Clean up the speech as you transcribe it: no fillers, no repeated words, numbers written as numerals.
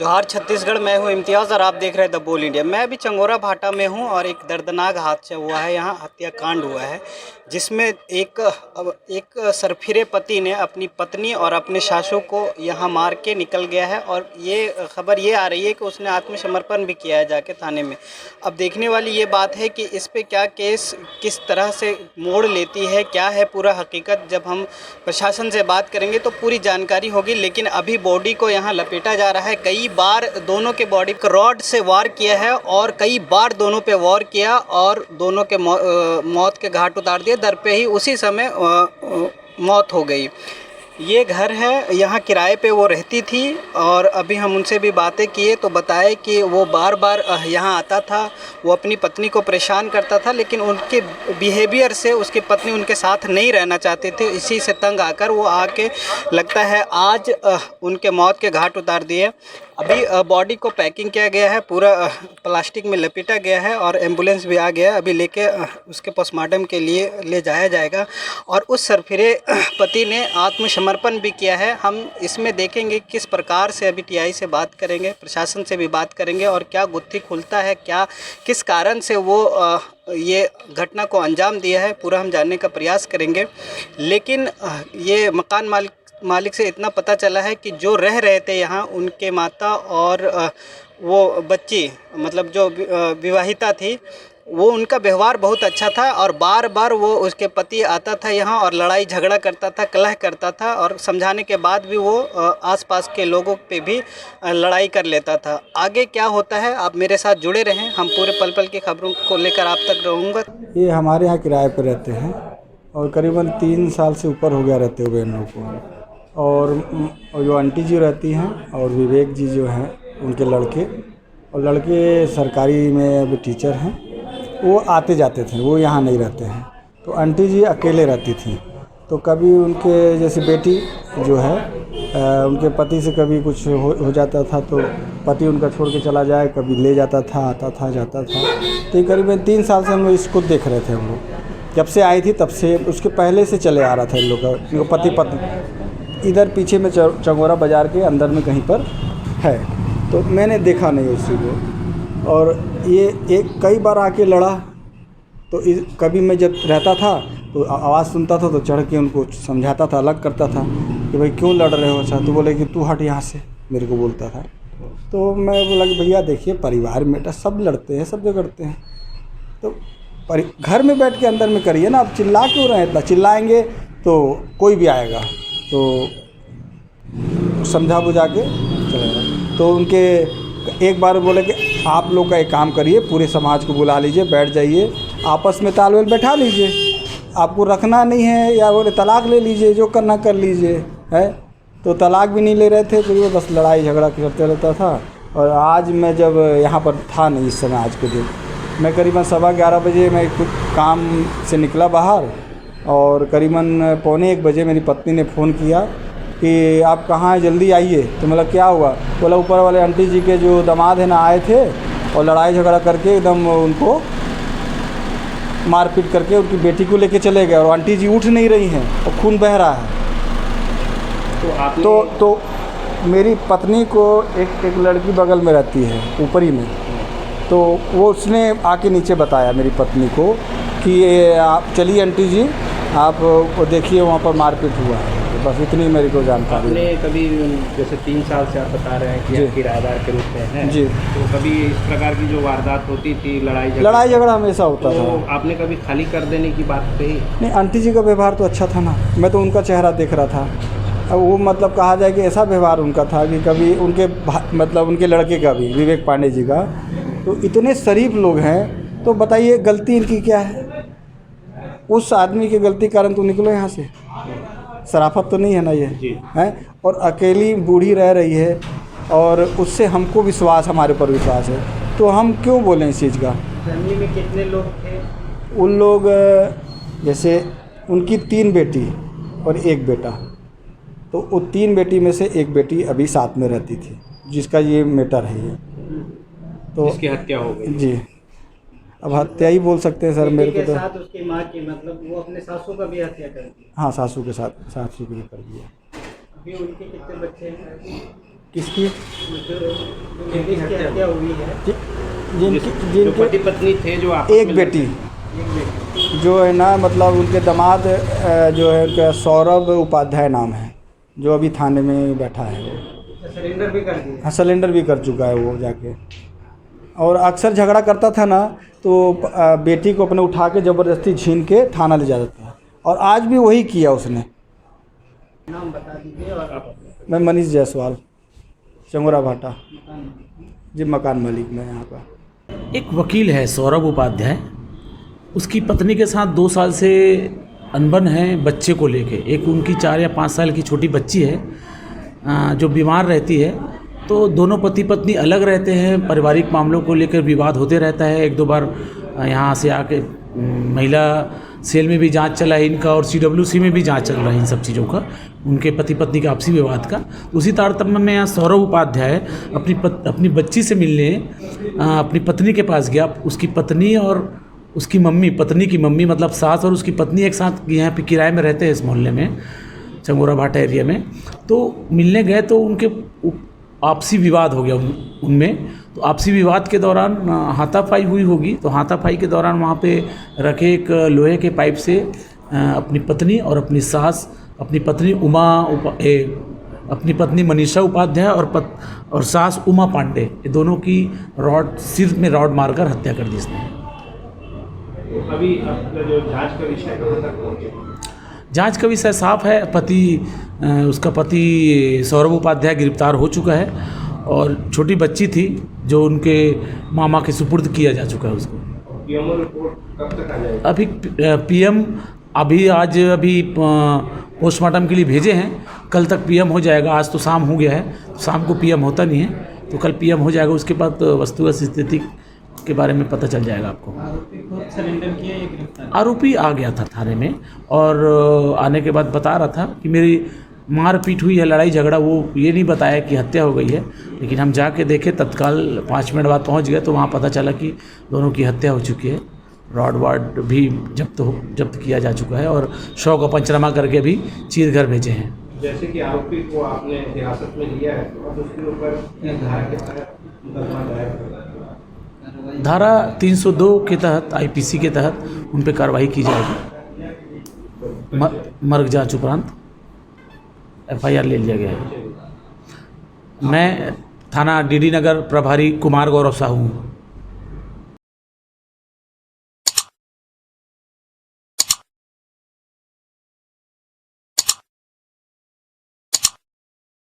जोहार छत्तीसगढ़। मैं हूं इम्तियाज़ और आप देख रहे हैं द बोल इंडिया। मैं अभी चंगोरा भाटा में हूं और एक दर्दनाक हादसा हुआ है। यहाँ हत्याकांड हुआ है जिसमें एक सरफिरे पति ने अपनी पत्नी और अपने सासू को यहाँ मार के निकल गया है और ये खबर ये आ रही है कि उसने आत्मसमर्पण भी किया है जाके थाने में। अब देखने वाली ये बात है कि इस पे क्या केस किस तरह से मोड़ लेती है, क्या है पूरा हकीकत। जब हम प्रशासन से बात करेंगे तो पूरी जानकारी होगी, लेकिन अभी बॉडी को यहाँ लपेटा जा रहा है। कई बार दोनों के बॉडी को रॉड से वार किया है और कई बार दोनों पे वार किया और दोनों के मौत के घाट उतार दिए। दर पे ही उसी समय मौत हो गई। ये घर है, यहाँ किराए पे वो रहती थी और अभी हम उनसे भी बातें किए तो बताए कि वो बार बार यहाँ आता था, वो अपनी पत्नी को परेशान करता था, लेकिन उनके बिहेवियर से उसकी पत्नी उनके साथ नहीं रहना चाहती थी। इसी से तंग आकर वो आके लगता है आज उनके मौत के घाट उतार दिए। अभी बॉडी को पैकिंग किया गया है, पूरा प्लास्टिक में लपेटा गया है और एम्बुलेंस भी आ गया है। अभी लेके उसके पोस्टमार्टम के लिए ले जाया जाएगा और उस सरफिरे पति ने आत्मसमर्पण भी किया है। हम इसमें देखेंगे किस प्रकार से, अभी टीआई से बात करेंगे, प्रशासन से भी बात करेंगे और क्या गुत्थी खुलता है, क्या किस कारण से वो ये घटना को अंजाम दिया है, पूरा हम जानने का प्रयास करेंगे। लेकिन ये मकान मालिक से इतना पता चला है कि जो रह रहे थे यहाँ, उनके माता और वो बच्ची, मतलब जो विवाहिता थी, वो उनका व्यवहार बहुत अच्छा था और बार बार वो उसके पति आता था यहाँ और लड़ाई झगड़ा करता था, कलह करता था और समझाने के बाद भी वो आसपास के लोगों पे भी लड़ाई कर लेता था। आगे क्या होता है, आप मेरे साथ जुड़े रहें, हम पूरे पल पल की खबरों को लेकर आप तक रहूँगा। ये हमारे यहाँ किराए पर रहते हैं और करीबन 3 साल से ऊपर हो गया रहते हुए इन लोगों को। और जो आंटी जी रहती हैं और विवेक जी जो हैं उनके लड़के, और लड़के सरकारी में अभी टीचर हैं, वो आते जाते थे, वो यहाँ नहीं रहते हैं। तो आंटी जी अकेले रहती थी। तो कभी उनके जैसे बेटी जो है उनके पति से कभी कुछ हो जाता था तो पति उनका छोड़ के चला जाए, कभी ले जाता था, आता था, जाता था। तो करीबन 3 साल से हम लोग इसको देख रहे थे। हम लोग जब से आई थी तब से, उसके पहले से चले आ रहा था इन लोग का पति पत्नी। इधर पीछे में चंगोरा बाज़ार के अंदर में कहीं पर है, तो मैंने देखा नहीं उसी को। और ये एक कई बार आके लड़ा। तो कभी मैं जब रहता था तो आवाज़ सुनता था तो चढ़ के उनको समझाता था, अलग करता था कि भाई क्यों लड़ रहे हो अच्छा। तो बोले कि तू हट यहाँ से, मेरे को बोलता था। तो मैं बोला कि भैया देखिए, परिवार में बेटा सब लड़ते हैं, सब जो करते हैं, तो घर में बैठ के अंदर में करिए ना। अब चिल्ला क्यों रहे हैं इतना? चिल्लाएंगे तो कोई भी आएगा, तो समझा बुझा के चलेगा। तो उनके एक बार बोले कि आप लोग का एक काम करिए, पूरे समाज को बुला लीजिए, बैठ जाइए, आपस में तालमेल बैठा लीजिए। आपको रखना नहीं है या बोले तलाक ले लीजिए, जो करना कर लीजिए, है। तो तलाक भी नहीं ले रहे थे, फिर वो बस लड़ाई झगड़ा करते रहता था। और आज मैं जब यहाँ पर था नहीं, इस समय आज के दिन मैं करीबन 11:15 बजे मैं कुछ काम से निकला बाहर और करीबन 12:45 बजे मेरी पत्नी ने फ़ोन किया कि आप कहाँ हैं, जल्दी आइए। तो मतलब क्या हुआ? बोला ऊपर वाले आंटी जी के जो दामाद है ना आए थे और लड़ाई झगड़ा करके एकदम उनको मारपीट करके उनकी बेटी को लेके चले गए और आंटी जी उठ नहीं रही हैं और खून बह रहा है। तो मेरी पत्नी को एक लड़की बगल में रहती है ऊपरी में, तो वो उसने आके नीचे बताया मेरी पत्नी को कि आप चलिए आंटी जी, आप देखिए वहाँ पर मारपीट हुआ है। बस इतनी मेरे को जानकारी। आपने कभी जैसे 3 साल से आप बता रहे हैं कि आप किराएदार के रूप में हैं जी, तो कभी इस प्रकार की जो वारदात होती थी, लड़ाई झगड़ा हमेशा होता था, आपने कभी खाली कर देने की बात कही? नहीं, आंटी जी का व्यवहार तो अच्छा था ना, मैं तो उनका चेहरा देख रहा था। अब वो मतलब कहा जाए कि ऐसा व्यवहार उनका था कि कभी उनके मतलब उनके लड़के का भी, विवेक पांडे जी का, तो इतने शरीफ लोग हैं, तो बताइए गलती इनकी क्या है? उस आदमी की गलती कारण तो निकलो यहाँ से, शराफत तो नहीं है ना ये, है। और अकेली बूढ़ी रह रही है और उससे हमको विश्वास, हमारे ऊपर विश्वास है, तो हम क्यों बोलें इस चीज़ का? फैमिली में कितने लोग थे? उन लोग जैसे उनकी 3 बेटी और 1 बेटा, तो वो 3 बेटी में से 1 बेटी अभी साथ में रहती थी, जिसका ये मैटर है ये, तो जिसकी हत्या हो गई जी। अब हत्या ही बोल सकते हैं सर मेरे को तो। साथ उसकी माँ की, मतलब वो अपने सासू का भी हत्या कर दी? हाँ, सासू के साथ, सासू की भी कर दिया। अभी उनके कितने बच्चे हैं? किसकी? जिनकी हत्या हुई है, जिनकी जो जिनके पति पत्नी थे जो आपस एक में बेटी जो है ना, मतलब उनके दामाद जो है उनका सौरभ उपाध्याय नाम है, जो अभी थाने में बैठा है वो। सरेंडर भी कर दिया। हाँ, सरेंडर भी कर चुका है वो जाके। और अक्सर झगड़ा करता था ना, तो बेटी को अपने उठा के ज़बरदस्ती छीन के थाना ले जाता था, और आज भी वही किया उसने। नाम बता दीजिए। और मैं मनीष जायसवाल, चंगोरा भाटा जी, मकान मालिक मैं यहाँ का। एक वकील है सौरभ उपाध्याय, उसकी पत्नी के साथ 2 साल से अनबन है बच्चे को लेके। एक उनकी 4 या 5 साल की छोटी बच्ची है जो बीमार रहती है। तो दोनों पति पत्नी अलग रहते हैं, पारिवारिक मामलों को लेकर विवाद होते रहता है। 1-2 बार यहाँ से आके महिला सेल में भी जांच चला है इनका, और CWC में भी जांच चल रहा है इन सब चीज़ों का, उनके पति पत्नी के आपसी विवाद का। उसी तारतम्य में यहाँ सौरभ उपाध्याय अपनी बच्ची से मिलने अपनी पत्नी के पास गया। उसकी पत्नी और उसकी मम्मी, पत्नी की मम्मी मतलब सास और उसकी पत्नी एक साथ यहाँ पे किराए में रहते हैं इस मोहल्ले में, चंगोरा भाटा एरिया में। तो मिलने गए तो उनके आपसी विवाद हो गया उनमें। तो आपसी विवाद के दौरान हाथापाई हुई होगी। तो हाथापाई के दौरान वहाँ पे रखे एक लोहे के पाइप से अपनी पत्नी और अपनी सास, अपनी पत्नी अपनी पत्नी मनीषा उपाध्याय और सास उमा पांडे, ये दोनों की सिर में रॉड मारकर हत्या कर दी इसने। अभी आपका जो जांच का विषय कहाँ तक पहुँचे? जांच का विषय साफ है। उसका पति सौरभ उपाध्याय गिरफ्तार हो चुका है, और छोटी बच्ची थी जो उनके मामा के सुपुर्द किया जा चुका है उसको। पीएमओ रिपोर्ट कब तक आ जाएगी? अभी पीएम आज पोस्टमार्टम के लिए भेजे हैं, कल तक पीएम हो जाएगा। आज तो शाम हो गया है, तो शाम को पीएम होता नहीं है, तो कल पीएम हो जाएगा। उसके बाद वस्तुगत स्थिति के बारे में पता चल जाएगा आपको। आरोपी खुद सरेंडर किया या गिरफ्तार? आरोपी आ गया था थाने में, और आने के बाद बता रहा था कि मेरी मारपीट हुई है, लड़ाई झगड़ा, वो ये नहीं बताया कि हत्या हो गई है। लेकिन हम जाके देखे, तत्काल 5 मिनट बाद पहुंच गए, तो वहाँ पता चला कि दोनों की हत्या हो चुकी है। रॉड भी जब्त किया जा चुका है, और शव का पंचनामा करके भी चीर घर भेजे हैं। जैसे कि आरोपी को आपने हिरासत में लिया है, तो अब उसके ऊपर किस धारा के तहत मुकदमा दायर कर? धारा 302 के तहत, IPC के तहत उन पर कार्रवाई की जाएगी। मर्ग जांच उपरांत FIR ले लिया गया है। मैं थाना DD नगर प्रभारी कुमार गौरव साहू हूँ।